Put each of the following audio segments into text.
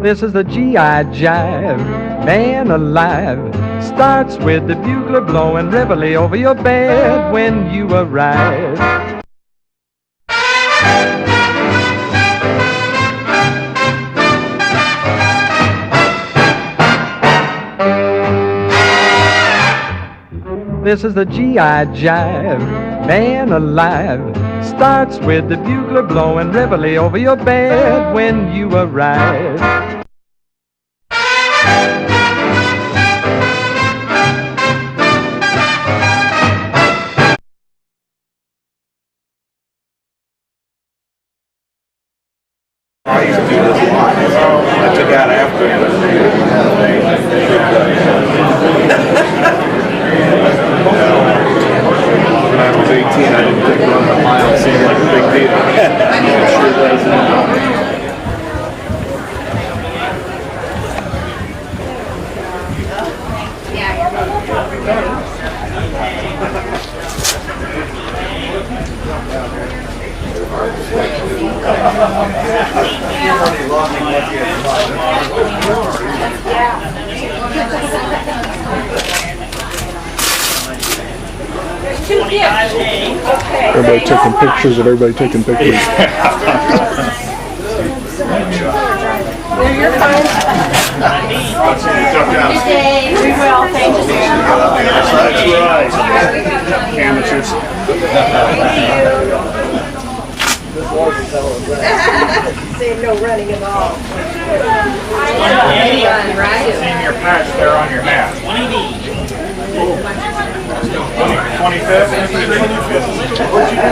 This is the GI Jive, man alive. Starts with the bugler blowing reveille over your bed when you arrive. This is the GI Jive, man alive. Starts with the bugler blowing reveille over your bed when you arrive. I used to do this a lot. I took out after him. When I was 18, I didn't think running a mile seemed like a big deal. It sure does now. Everybody taking pictures of everybody taking pictures. You're fine. Good day. We will. Thank you. That's right. Amateurs. Say no running at all. Seeing your patch there on your hat. 25th?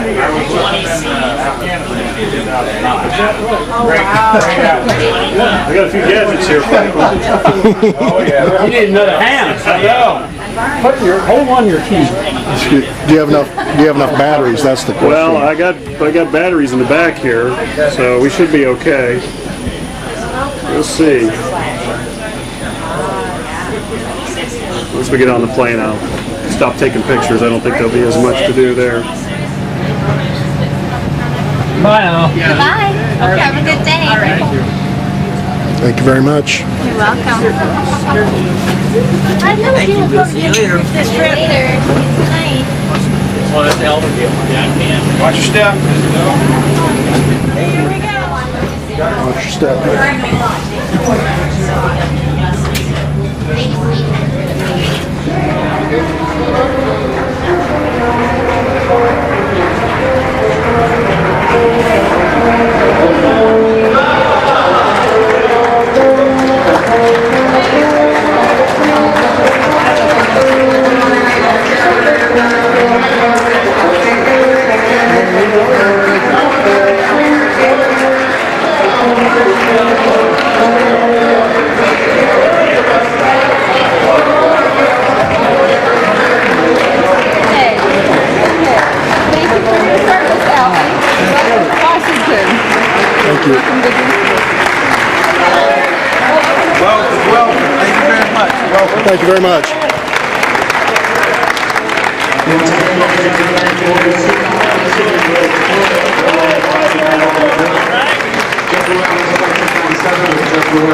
I was living in Afghanistan in 2009. Great I got a few gadgets here. Oh yeah. You need another hand. Hold on your keys. Do you have enough? Do you have enough batteries? That's the question. Well, I got batteries in the back here, so we should be okay. We'll see. Once we get on the plane, I'll stop taking pictures. I don't think there'll be as much to do there. Bye now. Bye. Okay, have a good day. All right. Thank you very much. You're welcome. Thank you. We'll see you later. Later. Good night. Well, that's the hell of a deal. Watch your step. Here we go. Watch your step. Thank you. Welcome. Thank you very much. Welcome. Thank you very much.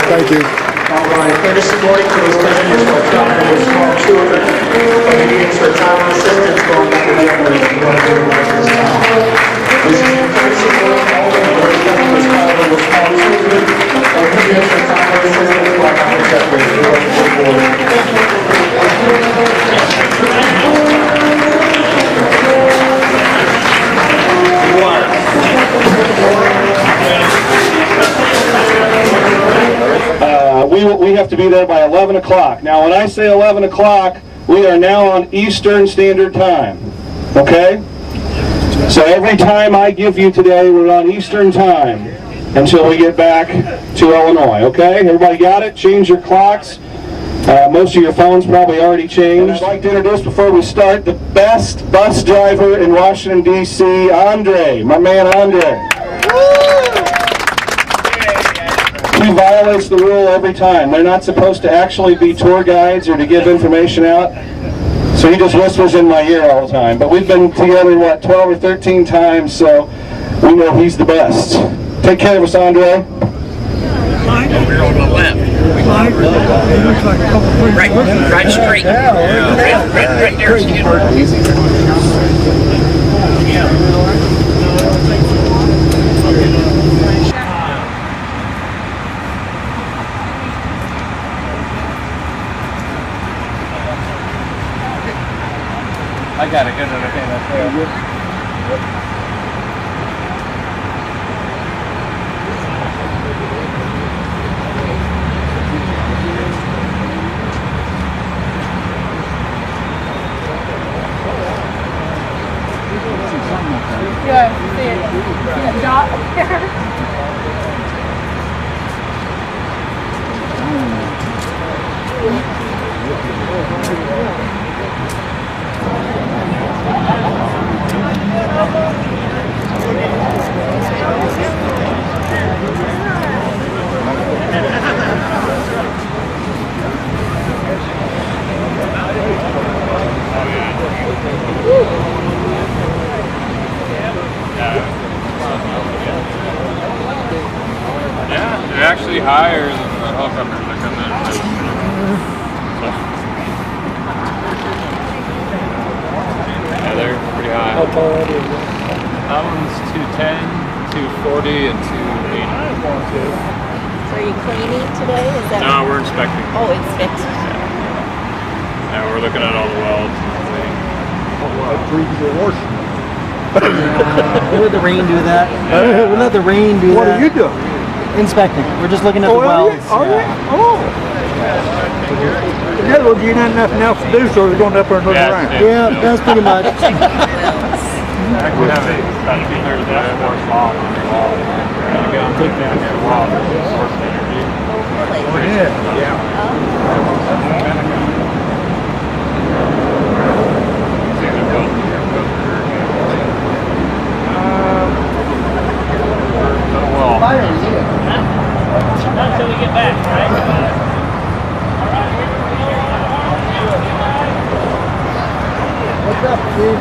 Thank you. All right, courtesy boarding for those passengers for travel with small children. Canadians for travel assistance going back to Germany. This is courtesy boarding all of those passengers traveling with small children. Canadians for travel assistance going back to Germany. We have to be there by 11 o'clock. Now, when I say 11 o'clock, we are now on Eastern Standard Time. Okay? So every time I give you today, we're on Eastern Time until we get back to Illinois. Okay? Everybody got it? Change your clocks. Most of your phones probably already changed. I'd like to introduce, before we start, the best bus driver in Washington, D.C., Andre. My man, Andre. He violates the rule every time. They're not supposed to actually be tour guides or to give information out. So he just whispers in my ear all the time. But we've been together, what, 12 or 13 times, so we know he's the best. Take care of us, Andre. Over here on the left. Right straight. Right there. Easy. I got it. Good. Okay, that's there. Yeah, see it. See a dot up there. Yeah, they're actually higher than the helicopters that come in. Yeah, they're pretty high. How tall are they? That one's 210, 240, and 280. So are you cleaning today? Is that? No, we're inspecting. Oh, inspecting. Yeah, we're looking at all the welds. We let the rain do that. We let the rain do that. What are you doing? Inspecting. We're just looking at the welds. Oh. In other words, you didn't have nothing else to do, so we're going up there and looking around. Yeah, that's pretty much. Actually, have about 2/3 of the Air Force law on the wall. Take down your wall. Not until we get back, right? What's up, Steve?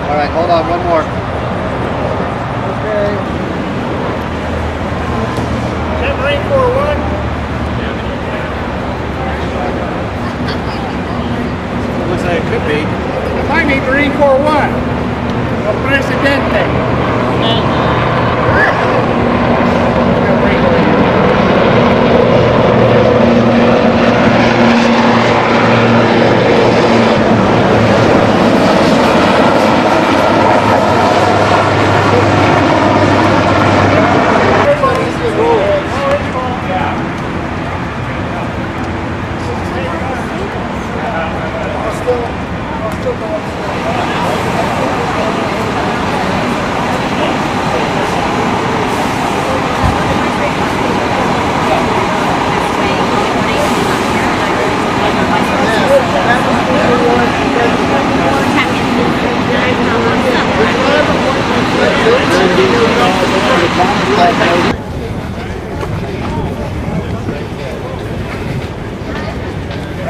All right, hold on, one more. Okay. Is that Marine Corps 1? Looks like it could be. It might be Marine Corps 1. El Presidente.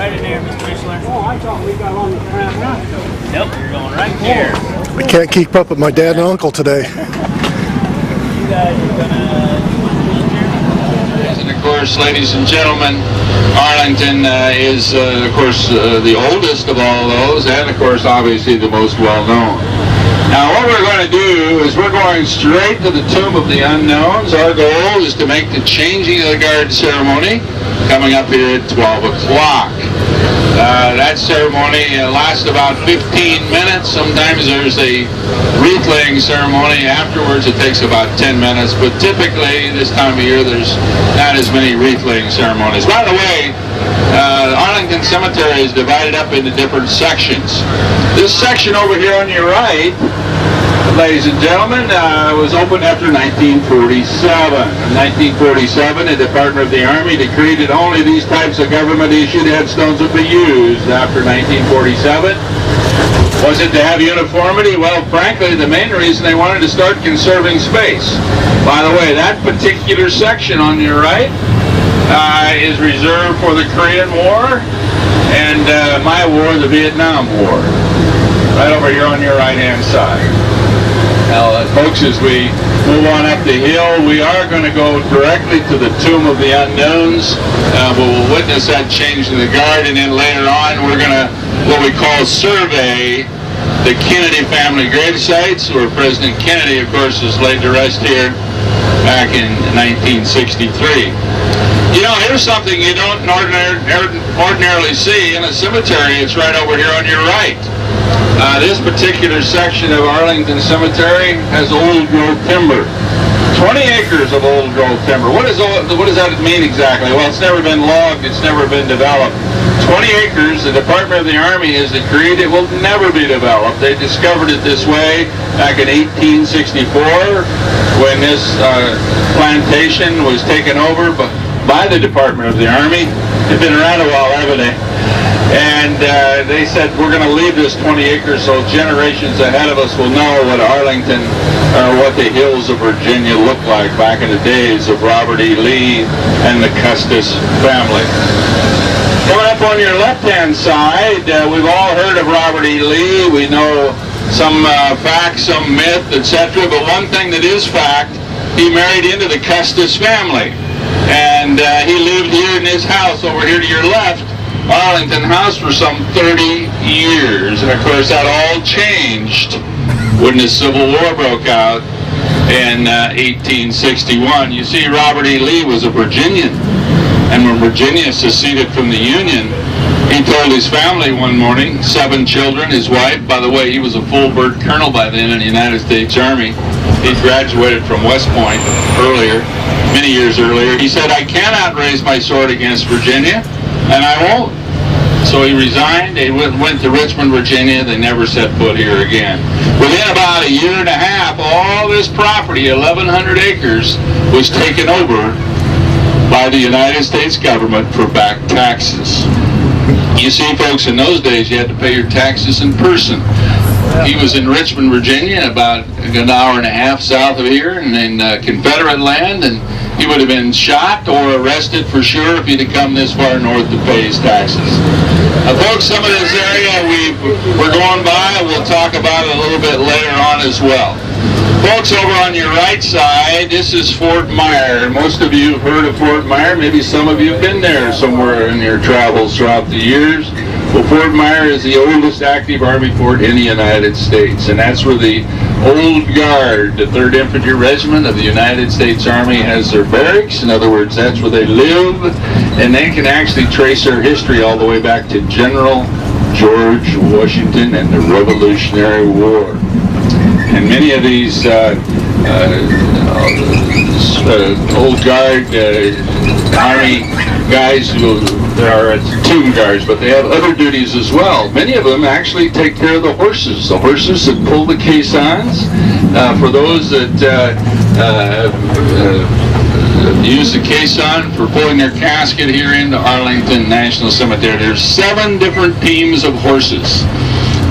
Right in there, Mr. Michelin. Oh, I thought we got on the ground run. Nope, you're going right here. I can't keep up with my dad and uncle today. You guys are gonna. And of course, ladies and gentlemen, Arlington is, of course, the oldest of all those, and of course, obviously, the most well-known. Now, what we're going to do is we're going straight to the Tomb of the Unknowns. Our goal is to make the changing of the guard ceremony coming up here at 12 o'clock. That ceremony lasts about 15 minutes. Sometimes there's a wreath-laying ceremony afterwards. It takes about 10 minutes, but typically this time of year there's not as many wreath-laying ceremonies. By the way, Arlington Cemetery is divided up into different sections. This section over here on your right, ladies and gentlemen, was opened after 1947. In 1947, the Department of the Army decreed that only these types of government-issued headstones would be used. After 1947, was it to have uniformity? Well, frankly, the main reason they wanted to start conserving space. By the way, that particular section on your right is reserved for the Korean War and my war, the Vietnam War. Right over here on your right-hand side. Now, folks, as we move on up the hill, we are going to go directly to the Tomb of the Unknowns. We'll witness that change in the guard, and then later on we're going to, what we call, survey the Kennedy family grave sites, where President Kennedy, of course, is laid to rest here back in 1963. You know, here's something you don't ordinarily see in a cemetery. It's right over here on your right. This particular section of Arlington Cemetery has old growth timber. 20 acres of old growth timber. What does that mean exactly? Well, it's never been logged. It's never been developed. 20 acres, the Department of the Army has decreed it will never be developed. They discovered it this way back in 1864 when this plantation was taken over by the Department of the Army. They've been around a while, haven't they? And they said, we're going to leave this 20 acres so generations ahead of us will know what Arlington, or what the hills of Virginia looked like back in the days of Robert E. Lee and the Custis family. Coming up on your left-hand side, we've all heard of Robert E. Lee. We know some facts, some myth, etc. But one thing that is fact, he married into the Custis family. And he lived here in his house over here to your left, Arlington House, for some 30 years. And of course that all changed when the Civil War broke out in 1861. You see, Robert E. Lee was a Virginian. And when Virginia seceded from the Union, he told his family one morning, 7 children, his wife, by the way, he was a full bird colonel by then in the United States Army. He graduated from West Point many years earlier. He said, I cannot raise my sword against Virginia, and I won't. So he resigned. They went to Richmond, Virginia. They never set foot here again. Within about a year and a half, all this property, 1,100 acres, was taken over by the United States government for back taxes. You see, folks, in those days you had to pay your taxes in person. He was in Richmond, Virginia, about an hour and a half south of here, and in Confederate land, and he would have been shot or arrested for sure if he'd have come this far north to pay his taxes. Folks, some of this area we're going by, we'll talk about it a little bit later on as well. Folks, over on your right side, this is Fort Myer. Most of you have heard of Fort Myer. Maybe some of you have been there somewhere in your travels throughout the years. Well, Fort Myer is the oldest active Army fort in the United States, and that's where the Old Guard, the 3rd Infantry Regiment of the United States Army, has their barracks. In other words, that's where they live, and they can actually trace their history all the way back to General George Washington and the Revolutionary War. And many of these Old Guard Army guys who are tomb guards, but they have other duties as well. Many of them actually take care of the horses that pull the caissons. For those that use the caisson for pulling their casket here into Arlington National Cemetery, there's 7 different teams of horses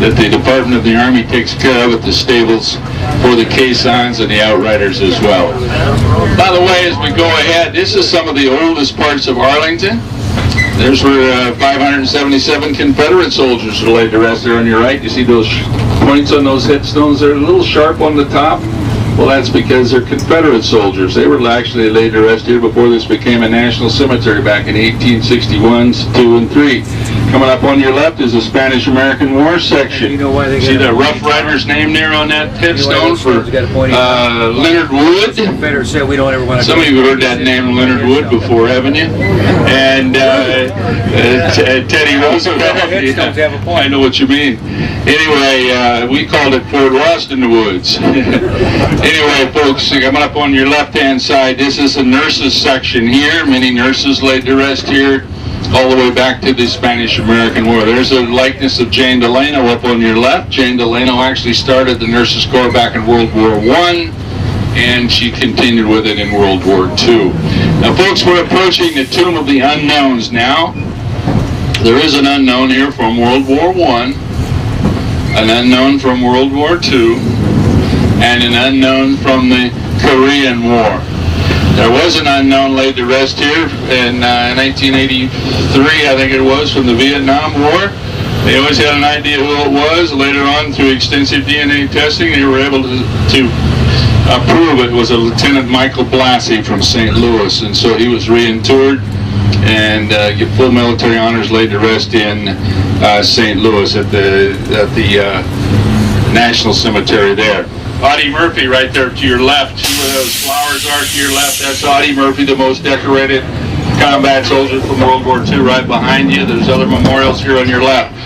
that the Department of the Army takes care of at the stables for the caissons and the outriders as well. By the way, as we go ahead, this is some of the oldest parts of Arlington. There's where 577 Confederate soldiers are laid to rest there on your right. You see those points on those headstones? They're a little sharp on the top. Well, that's because they're Confederate soldiers. They were actually laid to rest here before this became a national cemetery back in 1861, 2 and 3. Coming up on your left is the Spanish-American War section. See the Rough Rider's name there on that headstone for Leonard Wood. Some of you have heard that name, Leonard Wood, before, haven't you? And Teddy Roosevelt. I know what you mean. Anyway, we called it Fort Lost in the Woods. Anyway, folks, coming up on your left-hand side, this is the nurses section here. Many nurses laid to rest here all the way back to the Spanish-American War. There's a likeness of Jane Delano up on your left. Jane Delano actually started the Nurses Corps back in World War I, and she continued with it in World War II. Now, folks, we're approaching the Tomb of the Unknowns now. There is an unknown here from World War I, an unknown from World War II, and an unknown from the Korean War. There was an unknown laid to rest here in 1983, I think it was, from the Vietnam War. They always had an idea who it was. Later on, through extensive DNA testing, they were able to prove it was a Lieutenant Michael Blassie from St. Louis, and so he was reinterred and get full military honors laid to rest in St. Louis at the National Cemetery there. Audie Murphy right there to your left. See where those flowers are to your left? That's Audie Murphy, the most decorated combat soldier from World War II, right behind you. There's other memorials here on your left.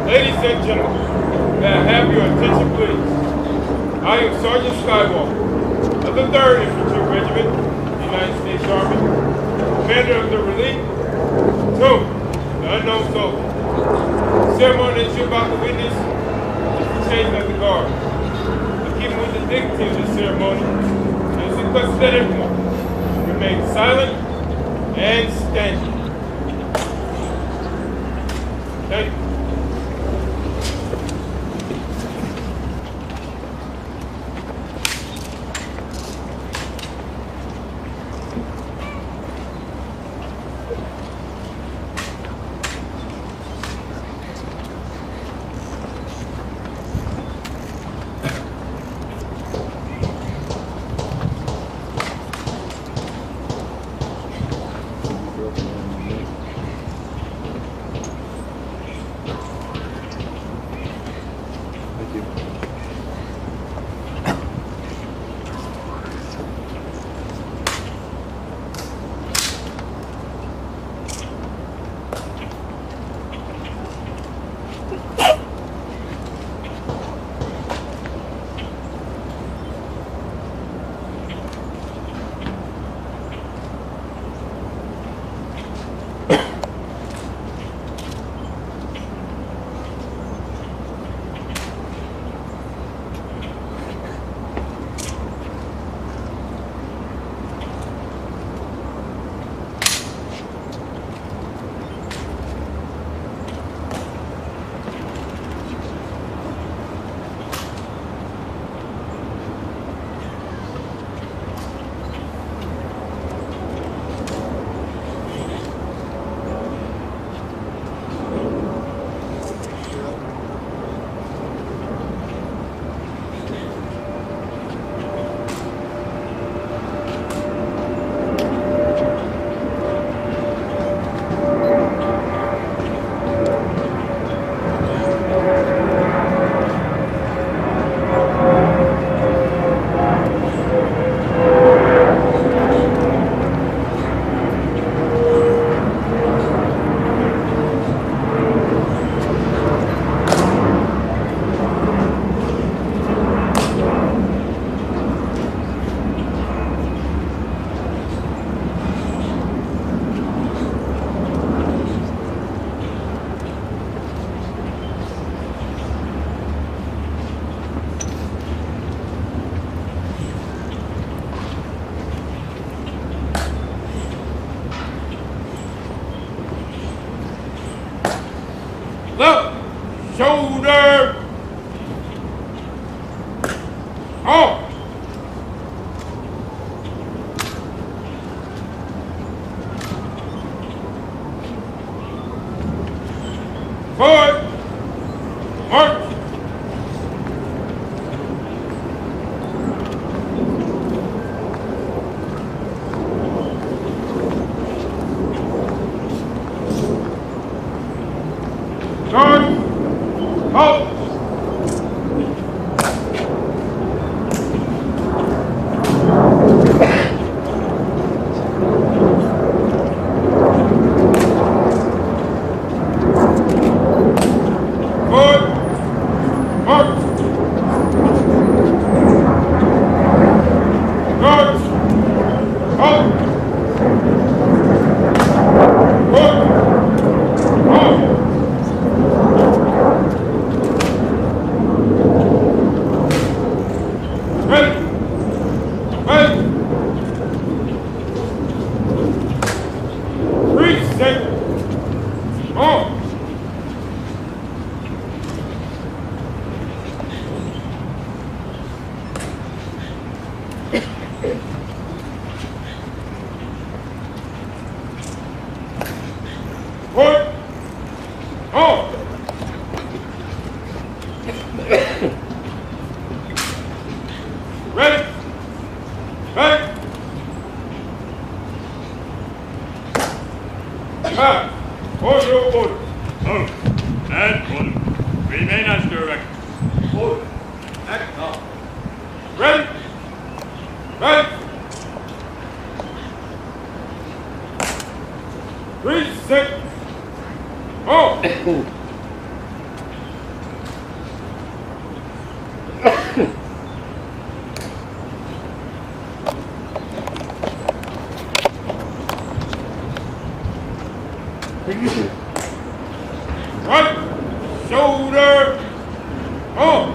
Ladies and gentlemen, may I have your attention please? I am Sergeant Skywalker of the 3rd Infantry Regiment, United States Army, commander of the relief, Tomb, the unknown soldier. The ceremony that you're about to witness is the changing of the guard. To keep with the dignity of this ceremony, it is requested that everyone remain silent and standing. Thank you. shoulder, halt. Forward, march. Charge, halt. Forward, march. Charge, halt. Forward, halt. Ready, ready. 3 seconds. On. Forward. On. Ready, ready. 5. Hold your order. Move. And order. Remain as directed. Order. Act on. Ready, ready. 3 seconds. On. Right shoulder, on.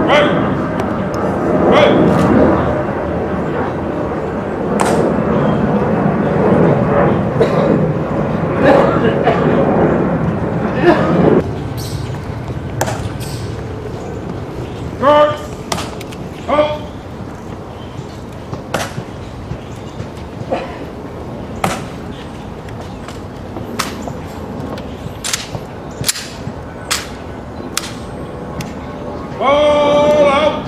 Right, right. Guard, halt. Ball out.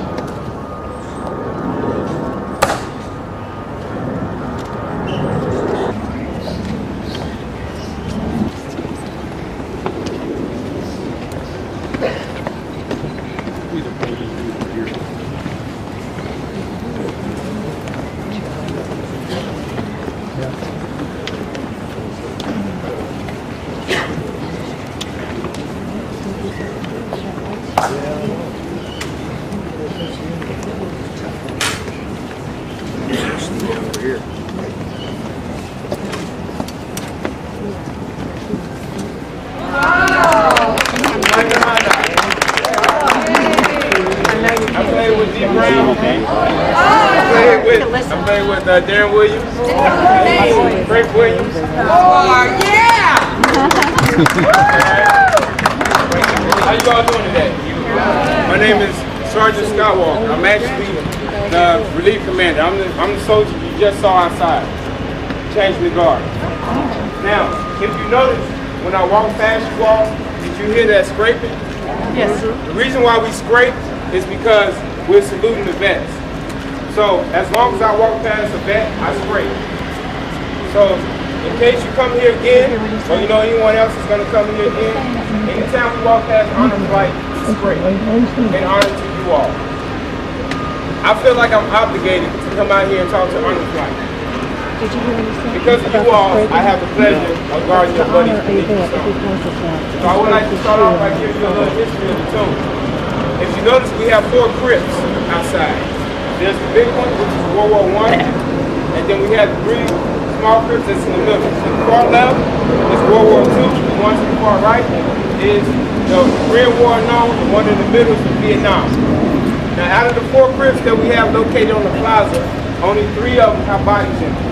I played with Darren Williams. Frank Williams. Oh, yeah! How you all doing today? My name is Sergeant Scott Walker. I'm actually the relief commander. I'm the soldier you just saw outside. Changing the guard. Now, if you notice, when I walk past you all, did you hear that scraping? Yes. The reason why we scrape is because we're saluting the vets. So, as long as I walk past a vet, I scrape. So, in case you come here again, or you know anyone else is going to come here again, anytime we walk past honor flight, we scrape in honor to you all. I feel like I'm obligated to come out here and talk to honor flight. Because of you all, I have the pleasure of guarding your buddies beneath the stone. So I would like to start off by giving you a little history of the tomb. If you notice, we have 4 crypts outside. There's the big one, which is World War I, and then we have 3 small crypts that's in the middle. To the far left is World War II, the ones to the far right is the Korean War unknown, the one in the middle is the Vietnam. Now out of the 4 crypts that we have located on the plaza, only 3 of them have bodies in them.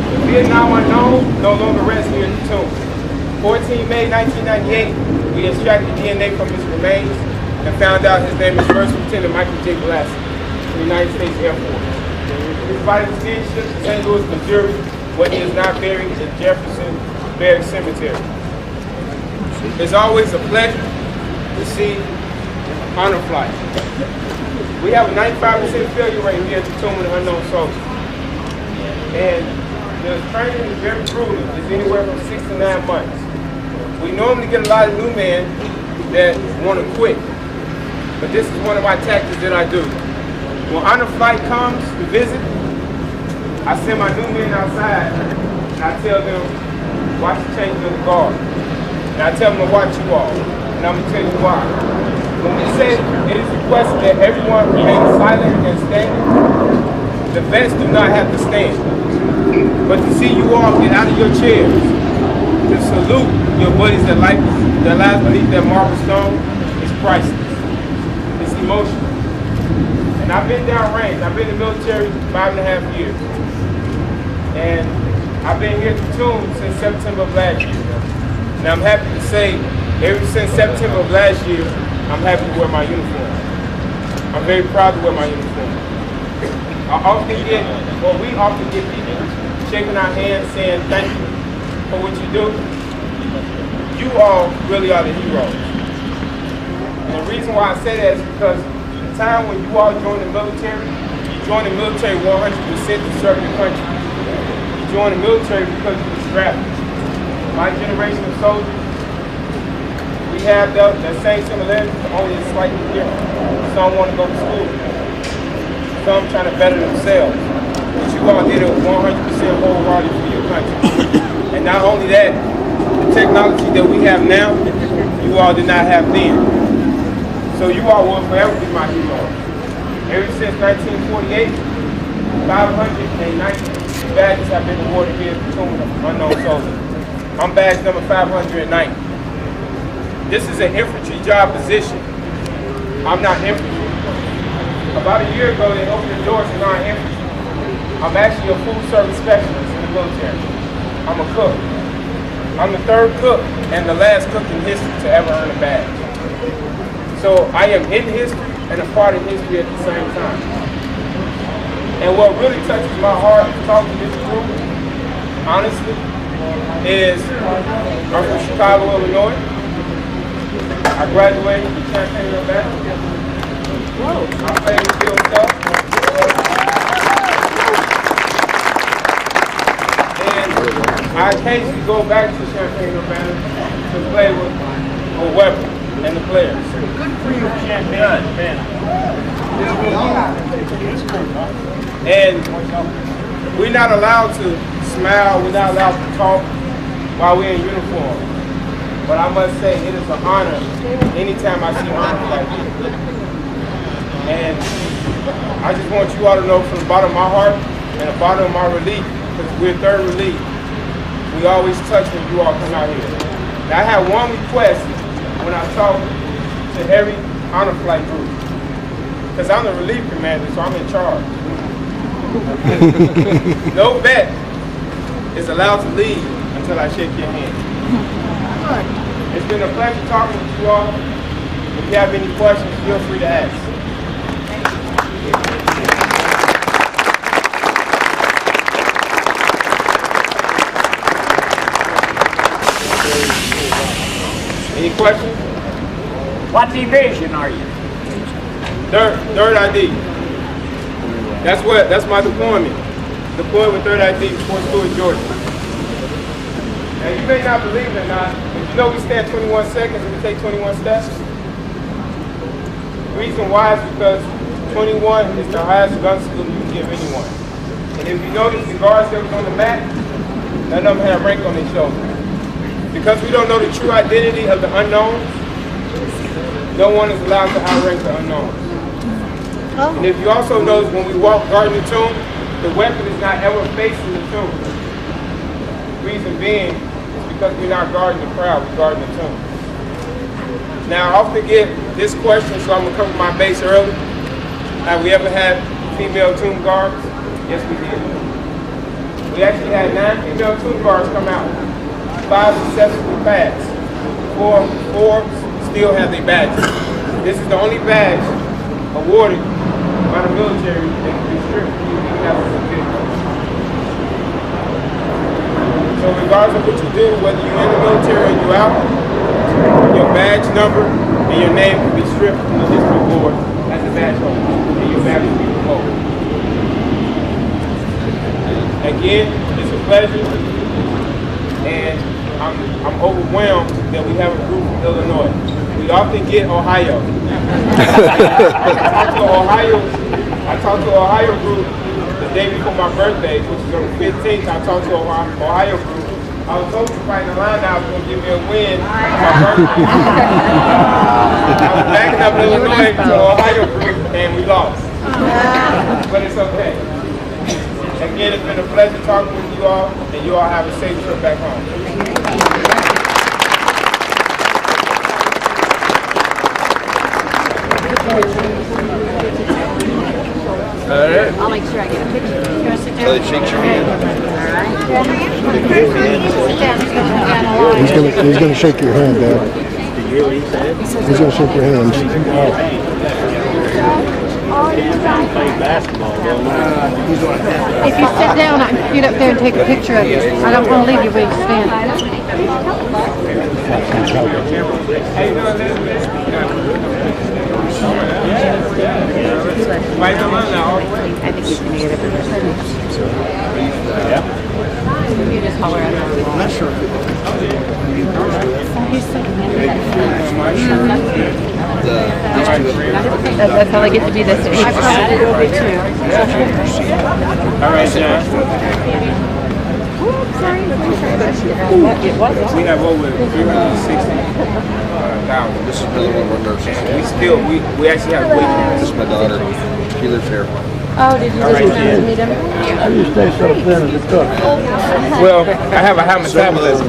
The Vietnam unknown no longer rests here at the tomb. 14 May 1998, we extracted DNA from his remains and found out his name is First Lieutenant Michael J. Blassie, the United States Air Force. His body was then shipped to St. Louis, Missouri, where he is now buried in Jefferson Barracks Cemetery. It's always a pleasure to see honor flight. We have a 95% failure rate here at the Tomb of the Unknown Soldier. And the training is very brutal. It's anywhere from 6 to 9 months. We normally get a lot of new men that want to quit. But this is one of my tactics that I do. When honor flight comes to visit, I send my new men outside and I tell them, watch the changing of the guard. And I tell them to watch you all. And I'm going to tell you why. When we say it is requested that everyone remain silent and standing, the vets do not have to stand. But to see you all get out of your chairs, to salute your buddies that lies beneath that marble stone is priceless. It's emotional. And I've been downrange. I've been in the military 5.5 years. And I've been here at the tomb since September of last year. And I'm happy to say, ever since September of last year, I'm happy to wear my uniform. I'm very proud to wear my uniform. We often get people shaking our hands saying thank you for what you do. You all really are the heroes. And the reason why I say that is because the time when you all join the military, you join the military 100% to serve your country. You join the military because you were drafted. My generation of soldiers, we have the same similarities, only it's slightly different. Some want to go to school. Some trying to better themselves. But you all did it 100% wholeheartedly for your country. And not only that, the technology that we have now, you all did not have then. So you all will forever be my heroes. Ever since 1948, 590 badges have been awarded here at the Tomb of the Unknown Soldier. I'm badge number 590. This is an infantry job position. I'm not infantry. About a year ago, they opened the doors to non-infantry. I'm actually a food service specialist in the military. I'm a cook. I'm the 3rd cook and the last cook in history to ever earn a badge. So I am in history and a part of history at the same time. And what really touches my heart talking to this group, honestly, is I'm from Chicago, Illinois. I graduated from Champaign, I played the field stuff. And I occasionally go back to Champaign, to play with Weber and the players. Good for you, Champaign. And we're not allowed to smile, we're not allowed to talk while we're in uniform. But I must say, it is an honor anytime I see honor like this. And I just want you all to know from the bottom of my heart and the bottom of my relief, because we're 3rd relief, we always touch when you all come out here. Now I have one request when I talk to every honor flight group, because I'm the relief commander, so I'm in charge. No vet is allowed to leave until I shake your hand. It's been a pleasure talking with you all. If you have any questions, feel free to ask. Any questions? What division are you? 3rd ID. That's my deployment. Deployed with 3rd ID, Fort Stewart, Georgia. And you may not believe it or not, but you know we stand 21 seconds and we take 21 steps. The reason why is because 21 is the highest gun salute you can give anyone. And if you notice the guards that was on the mat, none of them had rank on their shoulder. Because we don't know the true identity of the unknowns, no one is allowed to outrank the unknowns. Oh. And if you also notice when we walk guarding the tomb, the weapon is not ever facing the tomb. Reason being is because we're not guarding the crowd, we're guarding the tomb. Now, I often get this question, so I'm going to cover my base early. Have we ever had female tomb guards? Yes, we did. We actually had 9 female tomb guards come out. 5 successfully passed. 4 still have their badges. This is the only badge awarded by the military that can be stripped from you if you have a certificate. So regardless of what you do, whether you're in the military or you're out, your badge number and your name can be stripped from the district board as a badge holder, and your badge will be revoked. Again, it's a pleasure, and I'm overwhelmed that we have a group from Illinois. We often get Ohio. I talked to Ohio group the day before my birthday, which is on the 15th. I talked to Ohio group. I was hoping to fight the line out was going to give me a win on my birthday. I was backing up Illinois to Ohio group, and we lost. But it's okay. Again, it's been a pleasure talking with you all, and you all have a safe trip back home. I'll make sure I get a picture. You want to sit down? So it shakes your hand. He's gonna shake your hand, Dad. He's gonna shake your hand. If you sit down, I can get up there and take a picture of you. I don't want to leave you where you stand. I think you can get a picture. You just holler at him. I'm not sure. That's how I get to be this age. I probably will be too. All right, John. We have over 360,000. This is another one of our nurses. We actually have waiting. This is my daughter. She lives here. Oh, did you just meet him? How do you stay so thin as a cook? Well, I have a high metabolism.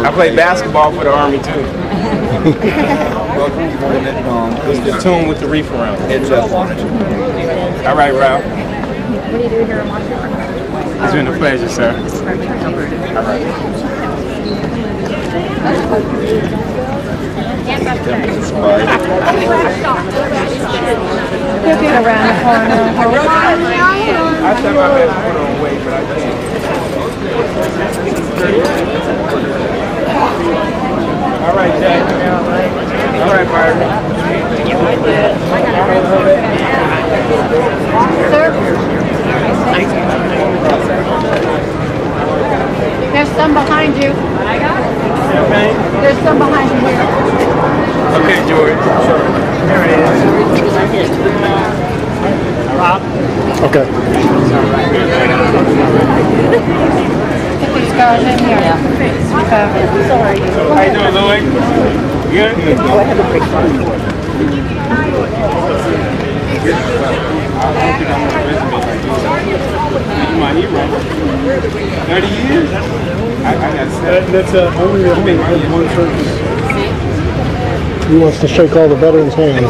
I play basketball for the Army too. Welcome to morning at home. It's the tune with the reef around. Heads up on it. All right, Ralph. What do you do here? It's been a pleasure, sir. All right. He'll get around the corner. I said my best to put on weight, but I can't. All right, Jack. All right, Byron. There's some behind you. Champaign? There's some behind you here. Okay, George. There it is. Rob? Okay. Get these guys in here. Sorry. How you doing, Louie? Good? Oh, I have a break. I don't think I'm on the resume. You're my hero. 30 years? I got 7. That's only one service. He wants to shake all the veterans' hands.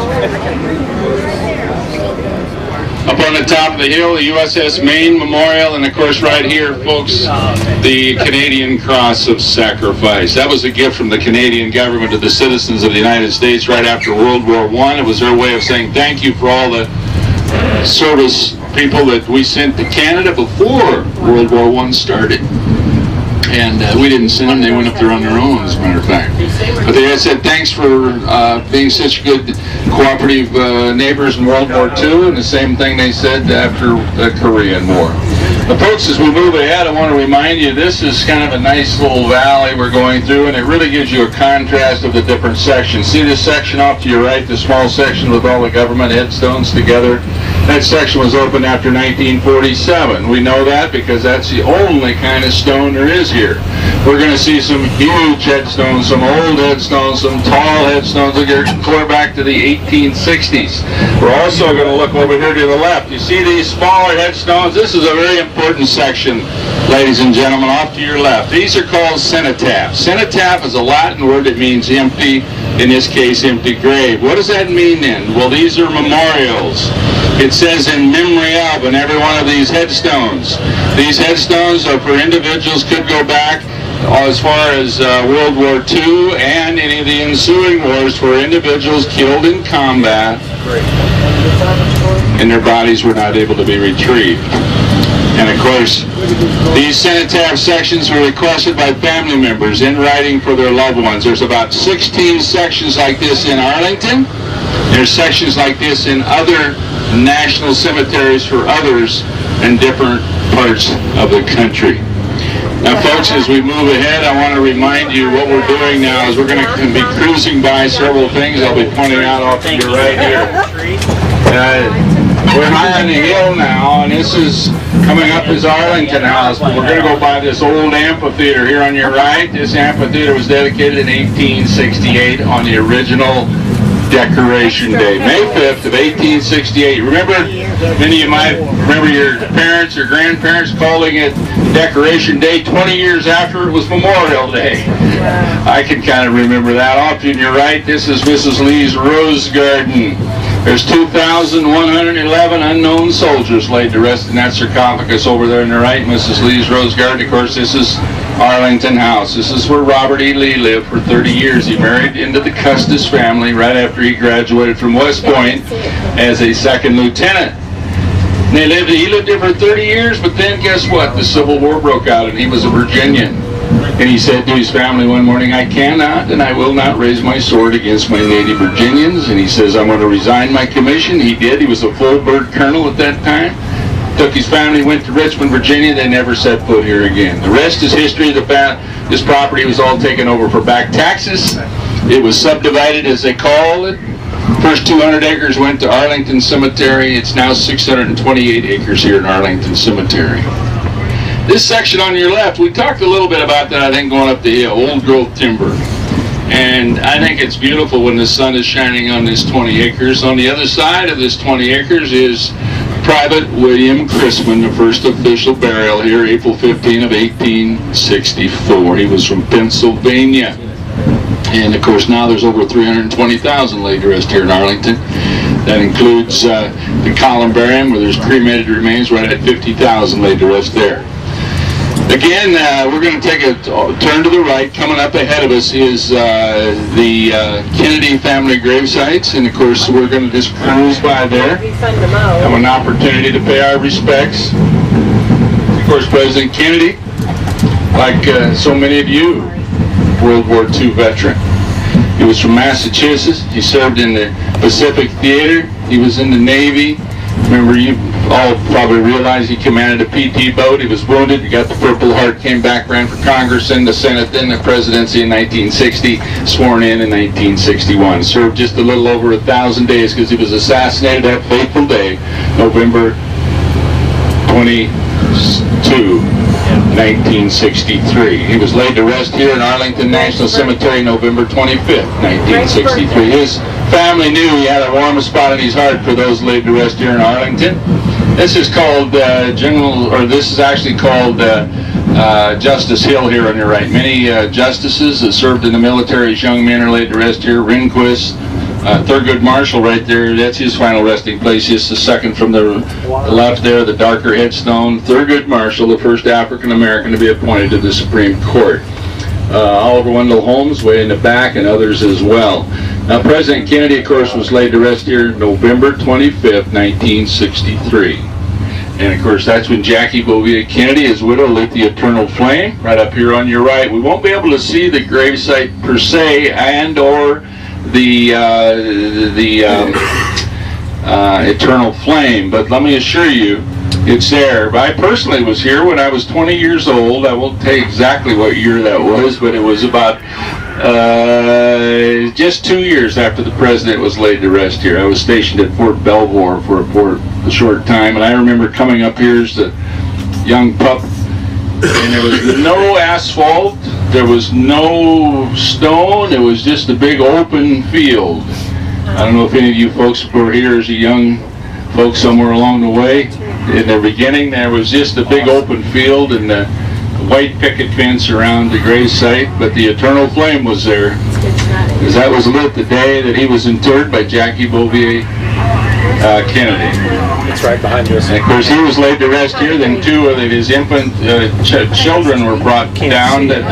Up on the top of the hill, the USS Maine Memorial, and of course right here, folks, the Canadian Cross of Sacrifice. That was a gift from the Canadian government to the citizens of the United States right after World War I. It was their way of saying thank you for all the service people that we sent to Canada before World War I started. And we didn't send them, they went up there on their own, as a matter of fact. But they had said thanks for being such good cooperative neighbors in World War II, and the same thing they said after the Korean War. But folks, as we move ahead, I want to remind you, this is kind of a nice little valley we're going through, and it really gives you a contrast of the different sections. See this section off to your right, the small section with all the government headstones together? That section was opened after 1947. We know that because that's the only kind of stone there is here. We're going to see some huge headstones, some old headstones, some tall headstones. Look, you're clear back to the 1860s. We're also going to look over here to the left. You see these smaller headstones? This is a very important section, ladies and gentlemen, off to your left. These are called cenotaphs. Cenotaph is a Latin word that means empty, in this case, empty grave. What does that mean then? Well, these are memorials. It says in memory of on every one of these headstones. These headstones are for individuals, could go back as far as World War II and any of the ensuing wars for individuals killed in combat and their bodies were not able to be retrieved. And of course, these cenotaph sections were requested by family members in writing for their loved ones. There's about 16 sections like this in Arlington. There's sections like this in other national cemeteries for others in different parts of the country. Now, folks, as we move ahead, I want to remind you what we're doing now is we're going to be cruising by several things I'll be pointing out off to your right here. We're high on the hill now, and this is coming up as Arlington House. But we're going to go by this old amphitheater here on your right. This amphitheater was dedicated in 1868 on the original Decoration Day, May 5th of 1868. Remember, many of you might remember your parents or grandparents calling it Decoration Day 20 years after it was Memorial Day. I can kind of remember that. Off to your right, this is Mrs. Lee's Rose Garden. There's 2,111 unknown soldiers laid to rest in that sarcophagus over there on the right, Mrs. Lee's Rose Garden. Of course, this is Arlington House. This is where Robert E. Lee lived for 30 years. He married into the Custis family right after he graduated from West Point as a second lieutenant. And he lived there for 30 years, but then guess what? The Civil War broke out and he was a Virginian. And he said to his family one morning, I cannot and I will not raise my sword against my native Virginians. And he says, I'm going to resign my commission. He did. He was a full bird colonel at that time. Took his family, went to Richmond, Virginia. They never set foot here again. The rest is history. This property was all taken over for back taxes. It was subdivided, as they call it. First 200 acres went to Arlington Cemetery. It's now 628 acres here in Arlington Cemetery. This section on your left, we talked a little bit about that, I think, going up the hill, old growth timber. And I think it's beautiful when the sun is shining on this 20 acres. On the other side of this 20 acres is Private William Chrisman, the first official burial here, April 15 of 1864. He was from Pennsylvania. And of course now there's over 320,000 laid to rest here in Arlington. That includes the columbarium where there's cremated remains right at 50,000 laid to rest there. Again, we're going to take a turn to the right. Coming up ahead of us is the Kennedy family grave sites, and of course we're going to just cruise by there. Have an opportunity to pay our respects. Of course, President Kennedy, like so many of you, World War II veteran. He was from Massachusetts. He served in the Pacific Theater. He was in the Navy. Remember, you all probably realize he commanded a PT boat. He was wounded. He got the Purple Heart, came back, ran for Congress, then the Senate, then the presidency in 1960, sworn in 1961. Served just a little over 1,000 days because he was assassinated that fateful day, November 22, 1963. He was laid to rest here in Arlington National Cemetery November 25th, 1963. His family knew he had a warm spot in his heart for those laid to rest here in Arlington. This is called this is actually called Justice Hill here on your right. Many justices that served in the military as young men are laid to rest here. Rehnquist, Thurgood Marshall right there, that's his final resting place. Just the second from the left there, the darker headstone. Thurgood Marshall, the first African American to be appointed to the Supreme Court. Oliver Wendell Holmes way in the back, and others as well. Now, President Kennedy, of course, was laid to rest here November 25th, 1963. And, of course, that's when Jackie Bovia Kennedy, his widow, lit the eternal flame right up here on your right. We won't be able to see the gravesite per se and or the eternal flame, but let me assure you, it's there. I personally was here when I was 20 years old. I won't tell you exactly what year that was, but it was about just 2 years after the president was laid to rest here. I was stationed at Fort Belvoir for a short time, and I remember coming up here as a young pup and there was no asphalt, there was no stone, it was just a big open field. I don't know if any of you folks were here as a young folks somewhere along the way. In the beginning, there was just a big open field and a white picket fence around the grave site, but the eternal flame was there, because that was lit the day that he was interred by Jackie Bouvier Kennedy. It's right behind us. And of course, he was laid to rest here. Then 2 of his infant children were brought down that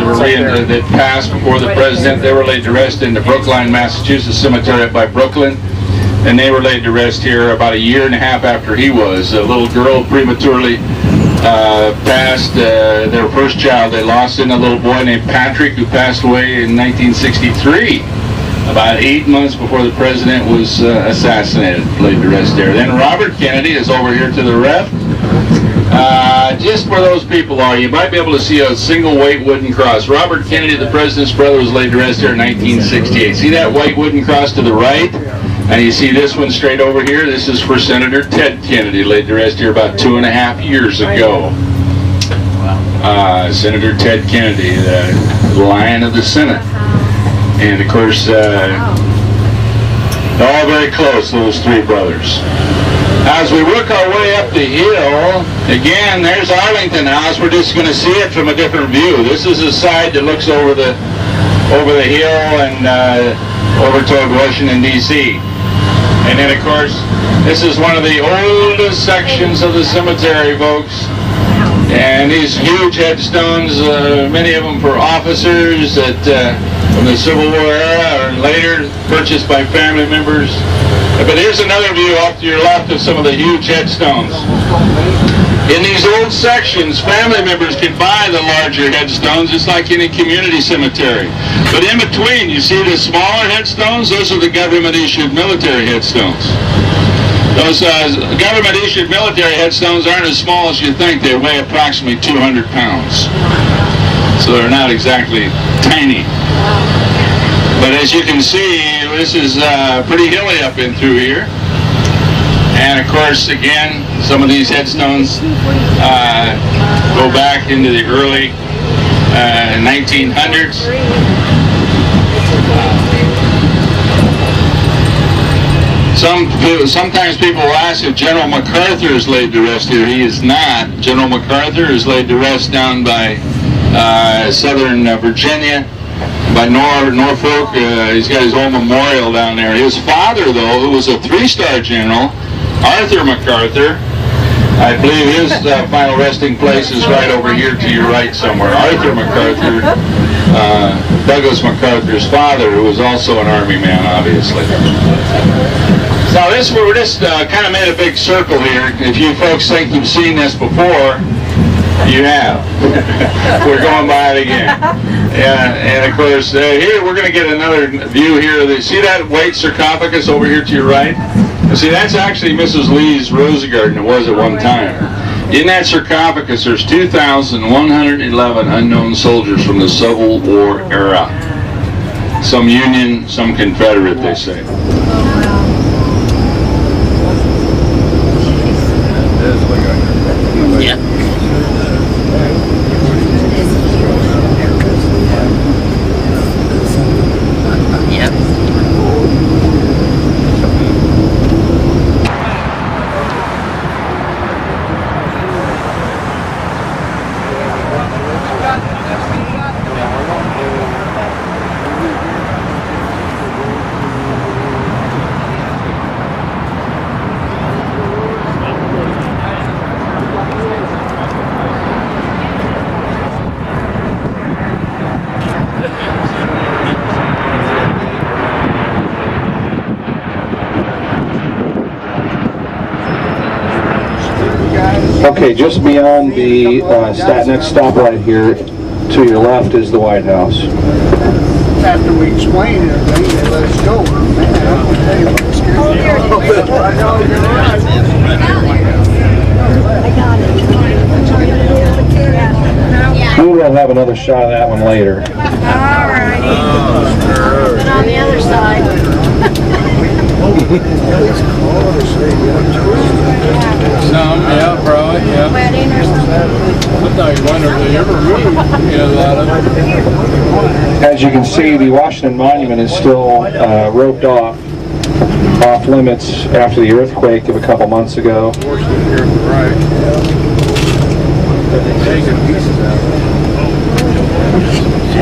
passed before the president. They were laid to rest in the Brookline, Massachusetts cemetery up by Brooklyn. And they were laid to rest here about a year and a half after he was. A little girl prematurely passed their first child. They lost in a little boy named Patrick, who passed away in 1963. About 8 months before the president was assassinated, laid to rest there. Then Robert Kennedy is over here to the left. Just where those people are, you might be able to see a single white wooden cross. Robert Kennedy, the president's brother, was laid to rest here in 1968. See that white wooden cross to the right? And you see this one straight over here? This is for Senator Ted Kennedy, laid to rest here about 2.5 years ago. Senator Ted Kennedy, the Lion of the Senate. And of course, they're all very close, those 3 brothers. As we work our way up the hill, again, there's Arlington House. We're just going to see it from a different view. This is a side that looks over the hill and over toward Washington, D.C. And then, of course, this is one of the oldest sections of the cemetery, folks. And these huge headstones, many of them for officers that from the Civil War era or later, purchased by family members. But here's another view off to your left of some of the huge headstones. In these old sections, family members can buy the larger headstones, just like any community cemetery. But in between, you see the smaller headstones? Those are the government-issued military headstones. Those government-issued military headstones aren't as small as you think. They weigh approximately 200 pounds. So they're not exactly tiny. But as you can see, this is pretty hilly up in through here. And of course, again, some of these headstones go back into the early 1900s. Sometimes people will ask if General MacArthur is laid to rest here. He is not. General MacArthur is laid to rest down by southern Virginia, by Norfolk. He's got his own memorial down there. His father, though, who was a 3-star general, Arthur MacArthur, I believe his final resting place is right over here to your right somewhere. Arthur MacArthur, Douglas MacArthur's father, who was also an Army man, obviously. So we're just kind of made a big circle here. If you folks think you've seen this before, you have. We're going by it again. And of course, here we're going to get another view here. See that white sarcophagus over here to your right? See, that's actually Mrs. Lee's rose garden. It was at one time. In that sarcophagus, there's 2,111 unknown soldiers from the Civil War era. Some Union, some Confederate, they say. Yeah. Okay, just beyond the next stoplight here, to your left is the White House. After we explain everything, they let us go. We will have another shot of that one later. All righty. And on the other side. Some, yeah, probably, yeah. Wedding or something. I thought you wondered if they ever As you can see, the Washington Monument is still roped off limits after the earthquake of a couple months ago. I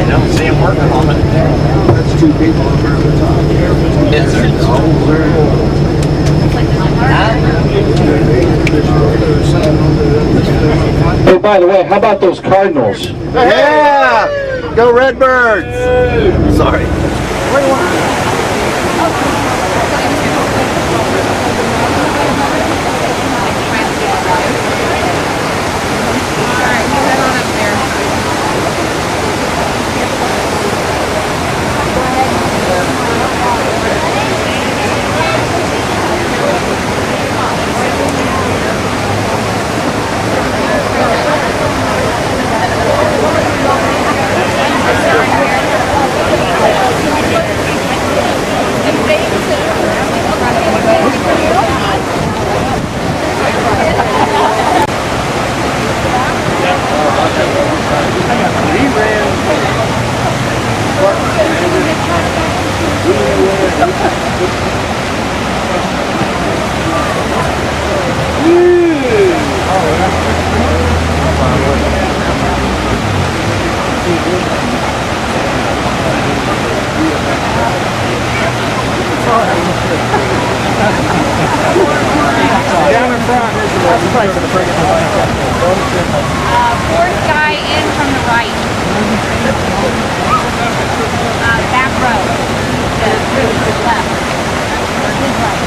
don't see him working on it. That's two people up there at the top. Yes, sir. Hey, by the way, how about those Cardinals? Yeah! Go Redbirds! Sorry. Down in front. Fourth guy in from the right. Back row. To his left. Or his right.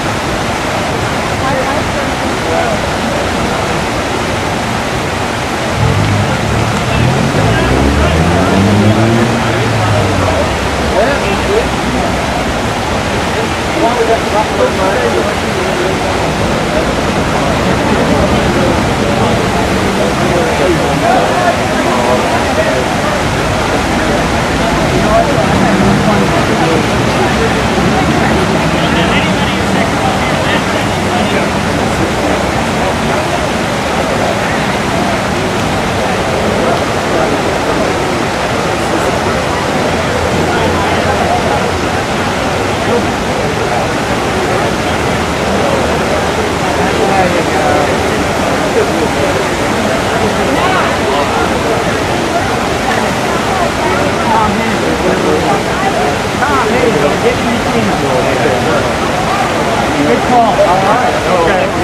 Good call. All right. Okay. I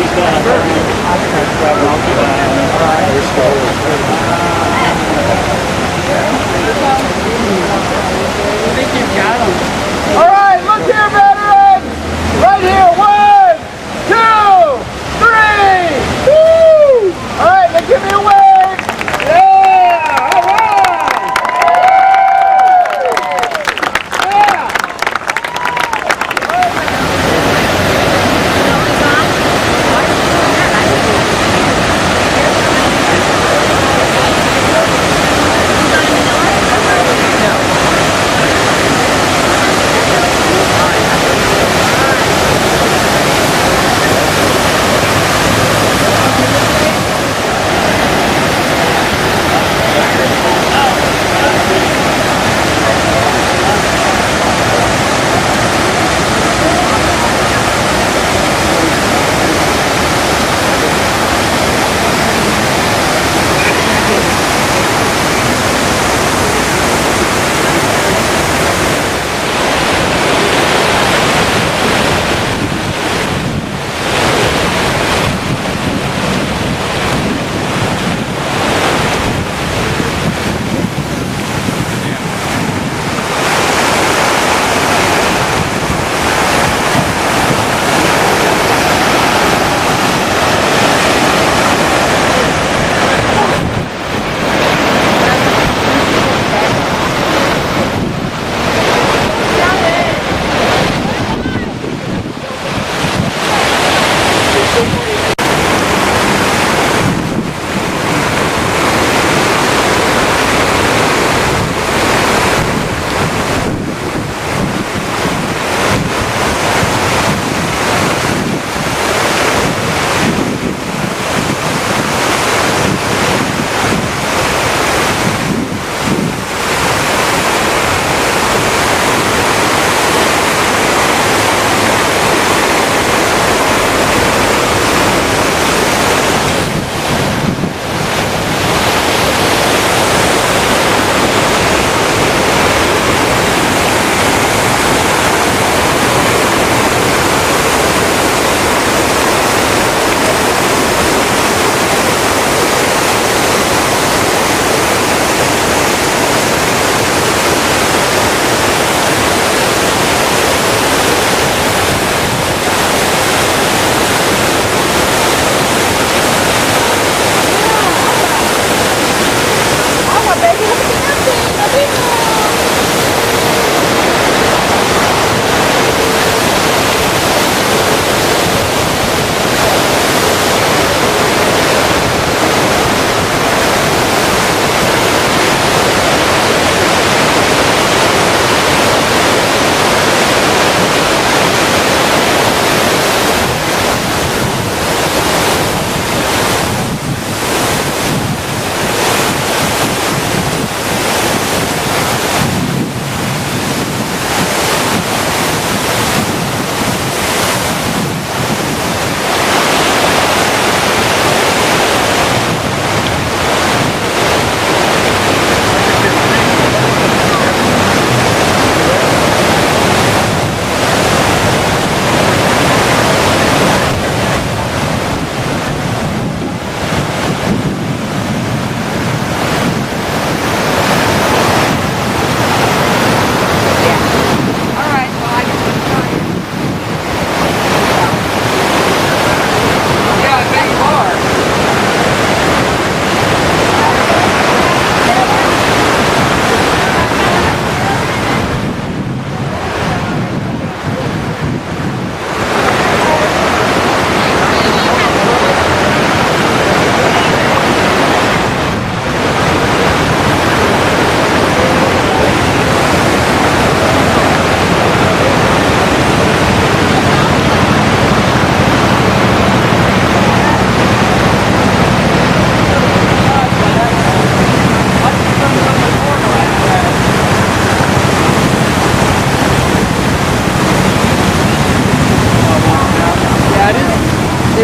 think you've got him. All right, look here, veterans. Right here. 1, 2, 3. Woo! All right, now give me a wave. Yeah. All right. Yeah.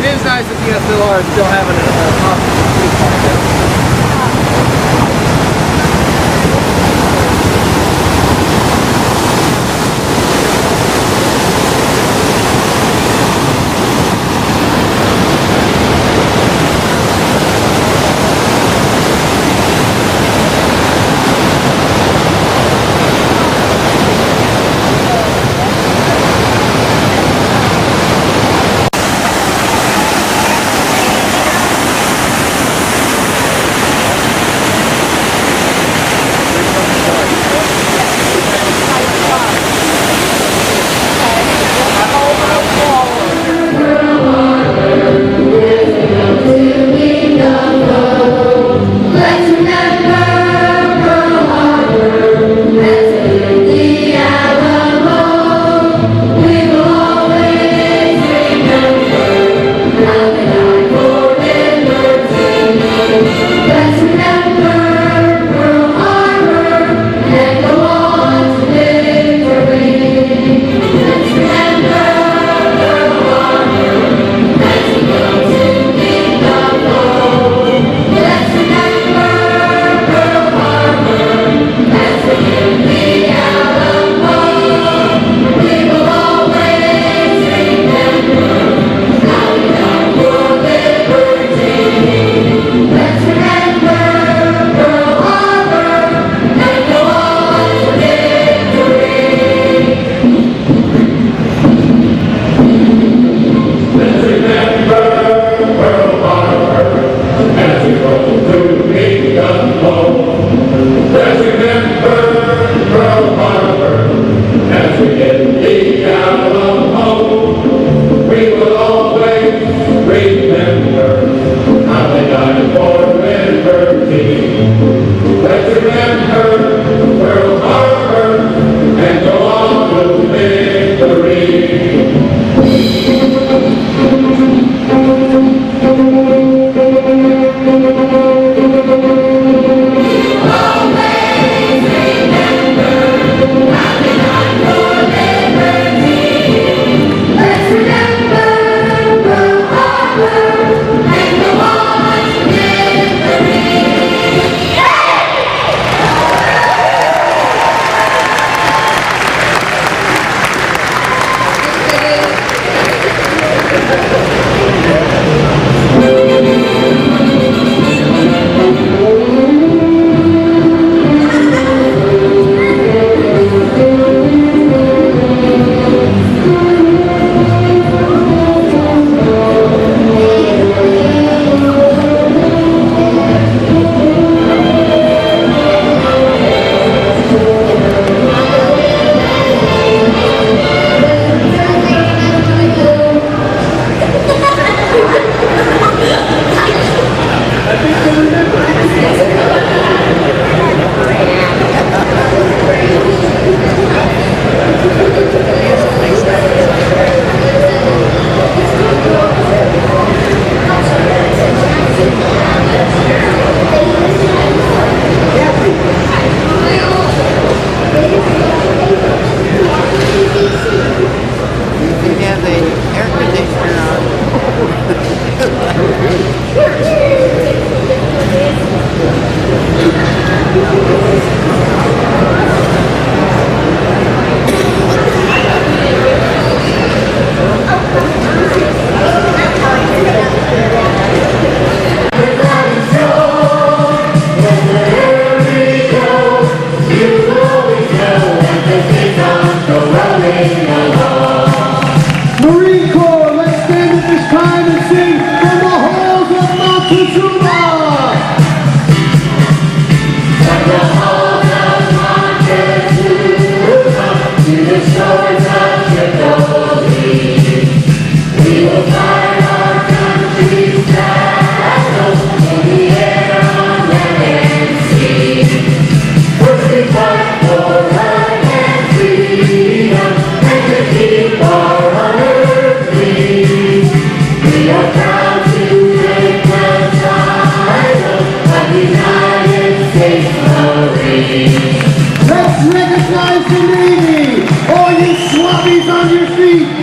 it is nice that the SLR is still having an option.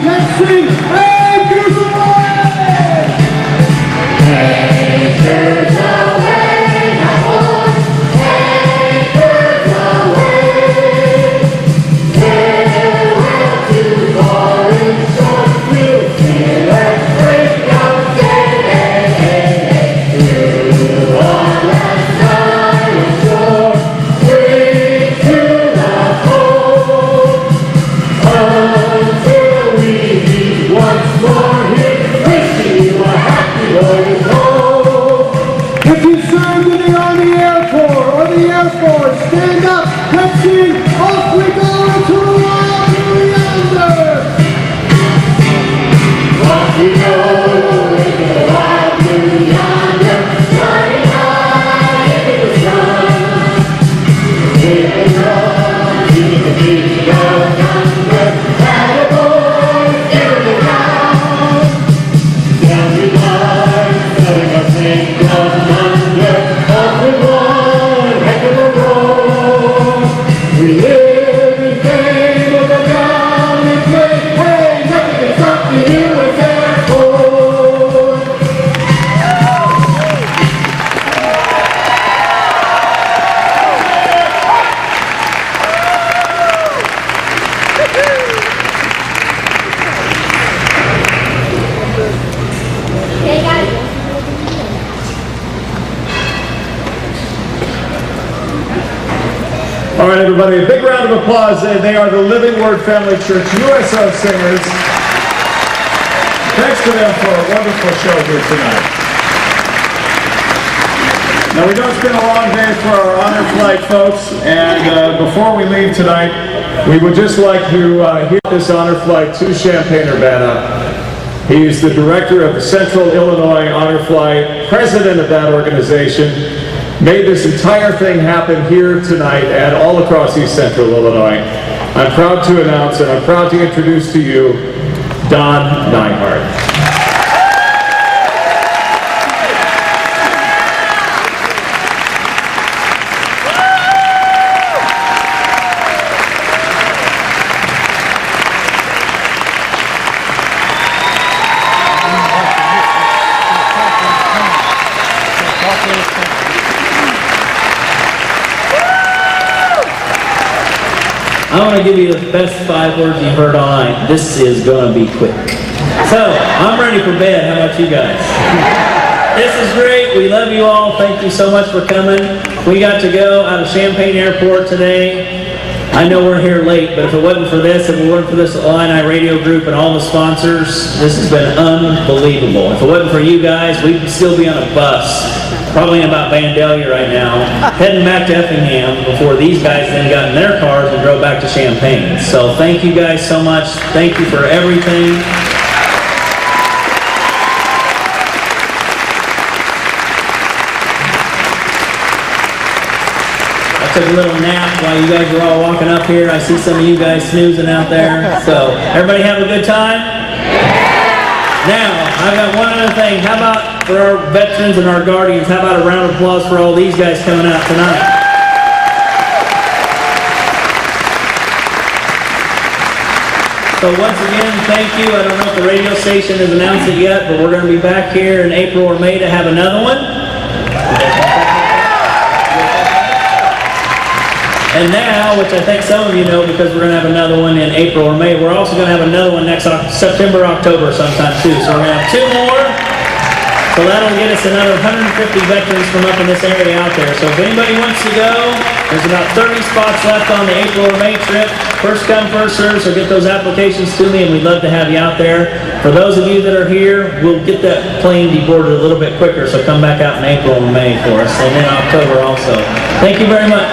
Let's sing, hey, beautiful! right, everybody, a big round of applause. They are the Living Word Family Church USO singers. Thanks to them for a wonderful show here tonight. Now, we know it's been a long day for our honor flight folks, and before we leave tonight, we would just like to hear this honor flight to Champaign, Urbana. He's the director of the Central Illinois Honor Flight, president of that organization. Made this entire thing happen here tonight and all across East Central Illinois. I'm proud to announce and I'm proud to introduce to you Don Neinhardt. I want to give you the best 5 words you've heard all night. This is going to be quick. So, I'm ready for bed. How about you guys? This is great. We love you all. Thank you so much for coming. We got to go out of Champaign Airport today. I know we're here late, but if it wasn't for this, if it wasn't for this Illini Radio Group and all the sponsors, this has been unbelievable. If it wasn't for you guys, we'd still be on a bus. Probably in about Vandalia right now, heading back to Effingham before these guys then got in their cars and drove back to Champaign. So thank you guys so much. Thank you for everything. I took a little nap while you guys were all walking up here. I see some of you guys snoozing out there. So everybody have a good time? Now, I've got one other thing. How about for our veterans and our guardians, how about a round of applause for all these guys coming out tonight? So once again, thank you. I don't know if the radio station has announced it yet, but we're going to be back here in April or May to have another one. And now, which I think some of you know because we're going to have another one in April or May, we're also going to have another one next September, October sometime too. So we're going to have 2 more. So that'll get us another 150 veterans from up in this area out there. So if anybody wants to go, there's about 30 spots left on the April or May trip. First come, first serve, so get those applications to me and we'd love to have you out there. For those of you that are here, we'll get that plane deboarded a little bit quicker, so come back out in April or May for us, and in October also. Thank you very much.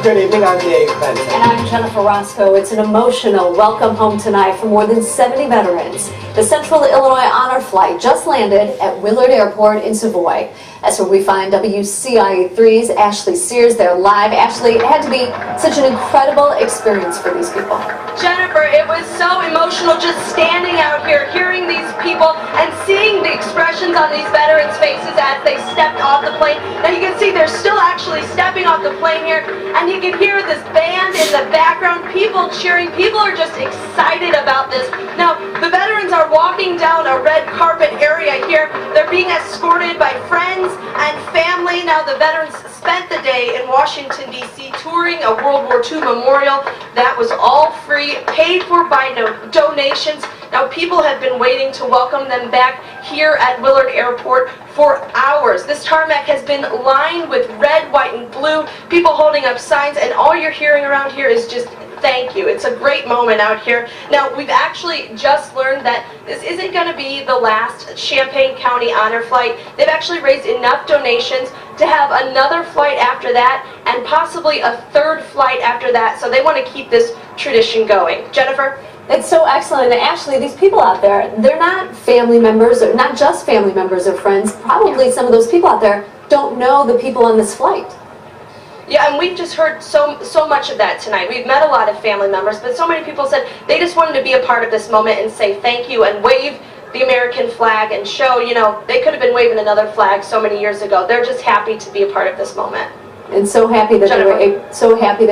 Good evening, I'm Dave Benson. And I'm Jennifer Roscoe. It's an emotional welcome home tonight for more than 70 veterans. The Central Illinois Honor Flight just landed at Willard Airport in Savoy. That's where we find WCIA3's Ashley Sears there live. Ashley, it had to be such an incredible experience for these people. Jennifer, it was so emotional just standing out here, hearing these people and seeing the expressions on these veterans' faces as they stepped off the plane. Now you can see they're still actually stepping off the plane here, and you can hear this band in the background, people cheering. People are just excited about this. Now, the veterans are walking down a red carpet area here. They're being escorted by friends and family. Now, the veterans spent the day in Washington, D.C. touring a World War II memorial. That was all free, paid for by donations. Now, people have been waiting to welcome them back here at Willard Airport for hours. This tarmac has been lined with red, white, and blue, people holding up signs, and all you're hearing around here is just thank you. It's a great moment out here. Now, we've actually just learned that this isn't going to be the last Champaign County Honor Flight. They've actually raised enough donations to have another flight after that and possibly a 3rd flight after that. So they want to keep this tradition going. Jennifer? It's so excellent. And Ashley, these people out there, they're not family members, or not just family members or friends. Probably some of those people out there don't know the people on this flight. Yeah, and we've just heard so much of that tonight. We've met a lot of family members, but so many people said they just wanted to be a part of this moment and say thank you and wave the American flag and show, you know, they could have been waving another flag so many years ago. They're just happy to be a part of this moment. And so happy that they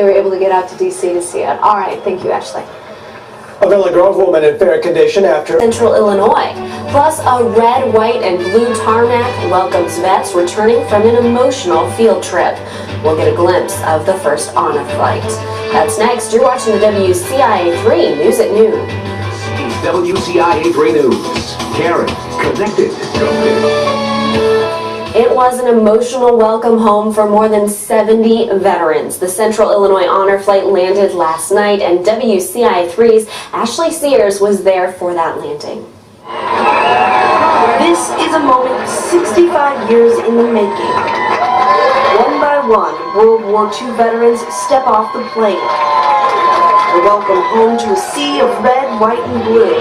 were able to get out to D.C. to see it. All right, thank you, Ashley. A Villa Grove woman in fair condition after Central Illinois. Plus, a red, white, and blue tarmac welcomes vets returning from an emotional field trip. We'll get a glimpse of the first honor flight. That's next. You're watching the WCIA3 News at Noon. WCIA3 News. Caring, connected. It was an emotional welcome home for more than 70 veterans. The Central Illinois Honor Flight landed last night, and WCI3's Ashley Sears was there for that landing. This is a moment 65 years in the making. One by one, World War II veterans step off the plane. They're welcomed home to a sea of red, white, and blue.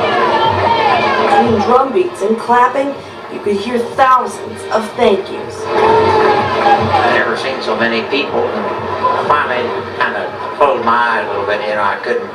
Between drum beats and clapping, you could hear thousands of thank yous. I've never seen so many people. I finally kind of closed my eyes a little bit, you know, I couldn't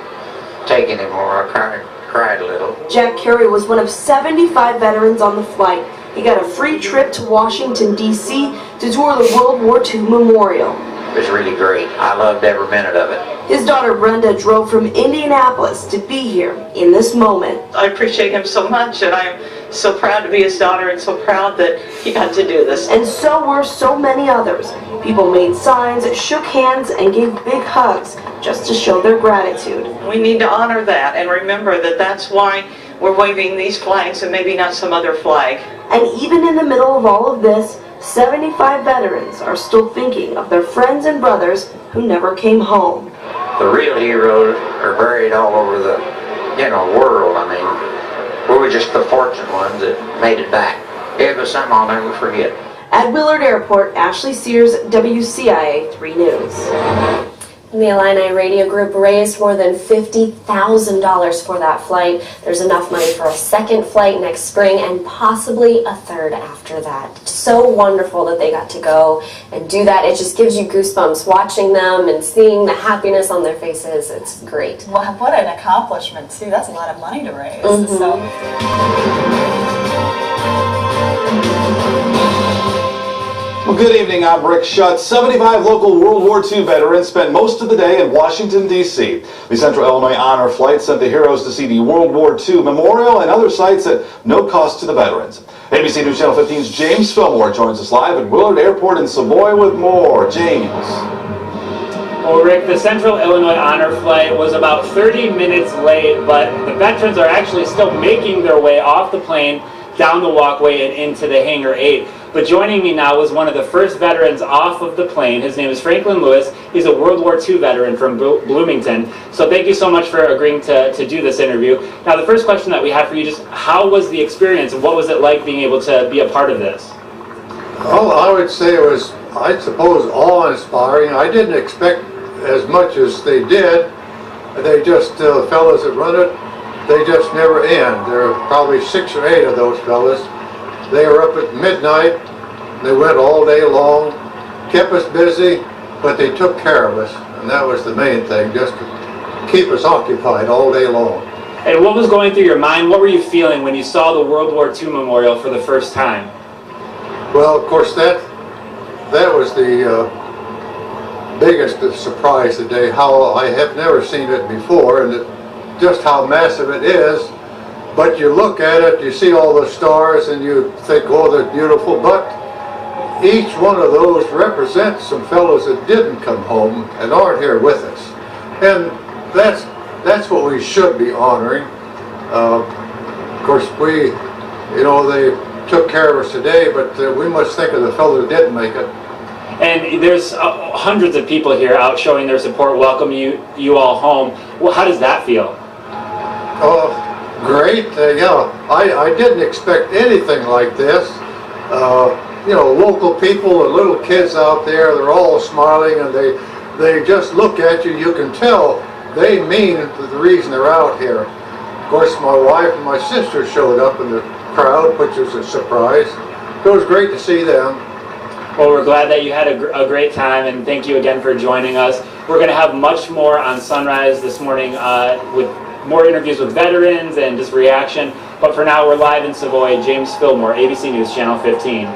take anymore. I cried a little. Jack Carey was one of 75 veterans on the flight. He got a free trip to Washington, D.C. to tour the World War II Memorial. It was really great. I loved every minute of it. His daughter Brenda drove from Indianapolis to be here in this moment. I appreciate him so much, and I'm so proud to be his daughter and so proud that he got to do this. And so were so many others. People made signs, shook hands, and gave big hugs just to show their gratitude. We need to honor that and remember that that's why we're waving these flags and maybe not some other flag. And even in the middle of all of this, 75 veterans are still thinking of their friends and brothers who never came home. The real heroes are buried all over the, world. I mean, we were just the fortunate ones that made it back. It was something I'll never forget. At Willard Airport, Ashley Sears, WCIA 3 News. The Illini Radio Group raised more than $50,000 for that flight. There's enough money for a second flight next spring and possibly a third after that. So wonderful that they got to go and do that. It just gives you goosebumps watching them and seeing the happiness on their faces. It's great. Well, what an accomplishment, too. That's a lot of money to raise. Well, good evening, I'm Rick Schutt. 75 local World War II veterans spent most of the day in Washington, D.C. The Central Illinois Honor Flight sent the heroes to see the World War II Memorial and other sites at no cost to the veterans. ABC News Channel 15's James Fillmore joins us live at Willard Airport in Savoy with more. James. Well, Rick, the Central Illinois Honor Flight was about 30 minutes late, but the veterans are actually still making their way off the plane, down the walkway, and into the Hangar 8. But joining me now is one of the first veterans off of the plane. His name is Franklin Lewis. He's a World War II veteran from Bloomington. So thank you so much for agreeing to do this interview. Now, the first question that we have for you, just how was the experience and what was it like being able to be a part of this? Well, I would say it was, I suppose, awe-inspiring. I didn't expect as much as they did. They just, the fellows that run it, they just never end. There are probably 6 or 8 of those fellas. They were up at midnight. They went all day long, kept us busy, but they took care of us, and that was the main thing, just to keep us occupied all day long. And what was going through your mind? What were you feeling when you saw the World War II Memorial for the first time? Well, of course, that was the biggest surprise today. How I have never seen it before, and just how massive it is. But you look at it, you see all the stars, and you think, oh, they're beautiful. But each one of those represents some fellows that didn't come home and aren't here with us. And that's what we should be honoring. Of course, they took care of us today, but we must think of the fellows that didn't make it. And there's hundreds of people here out showing their support, welcoming you all home. Well, how does that feel? Oh, great. I didn't expect anything like this. Local people and little kids out there, they're all smiling, and they just look at you. You can tell they mean the reason they're out here. Of course, my wife and my sister showed up in the crowd, which was a surprise. It was great to see them. Well, we're glad that you had a great time, and thank you again for joining us. We're going to have much more on Sunrise this morning with more interviews with veterans and just reaction. But for now, we're live in Savoy. James Fillmore, ABC News Channel 15.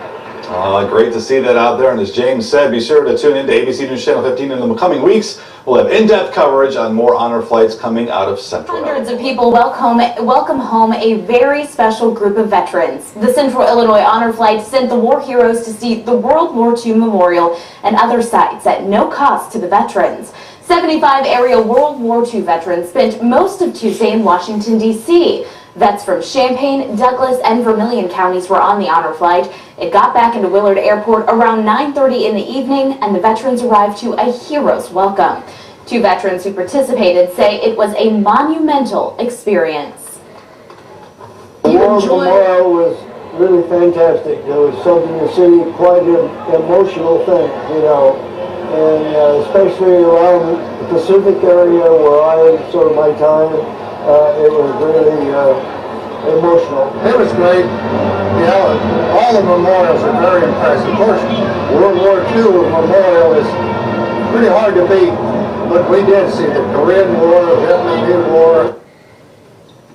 Great to see that out there. And as James said, be sure to tune in to ABC News Channel 15 in the coming weeks. We'll have in-depth coverage on more honor flights coming out of Central. Hundreds of people welcome home a very special group of veterans. The Central Illinois Honor Flight sent the war heroes to see the World War II Memorial and other sites at no cost to the veterans. 75 area World War II veterans spent most of Tuesday in Washington, D.C. Vets from Champaign, Douglas, and Vermilion counties were on the honor flight. It got back into Willard Airport around 9:30 in the evening, and the veterans arrived to a hero's welcome. 2 veterans who participated say it was a monumental experience. The War Memorial was really fantastic. It was something to see, quite an emotional thing, you know, and especially around the Pacific area where I served my time, it was really emotional. It was great. Yeah, all the memorials are very impressive. Of course, World War II memorial is pretty hard to beat, but we did see the Korean War, the Vietnamese War.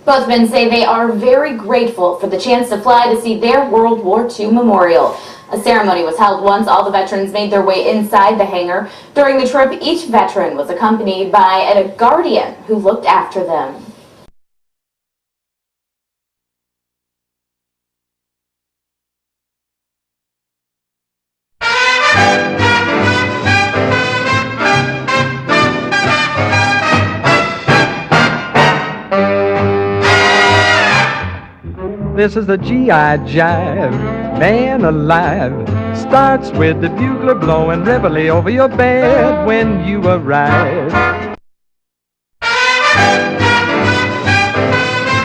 Both men say they are very grateful for the chance to fly to see their World War II memorial. A ceremony was held once all the veterans made their way inside the hangar. During the trip, each veteran was accompanied by a guardian who looked after them. This is the GI Jive, man alive. Starts with the bugler blowing reveille over your bed when you arrive.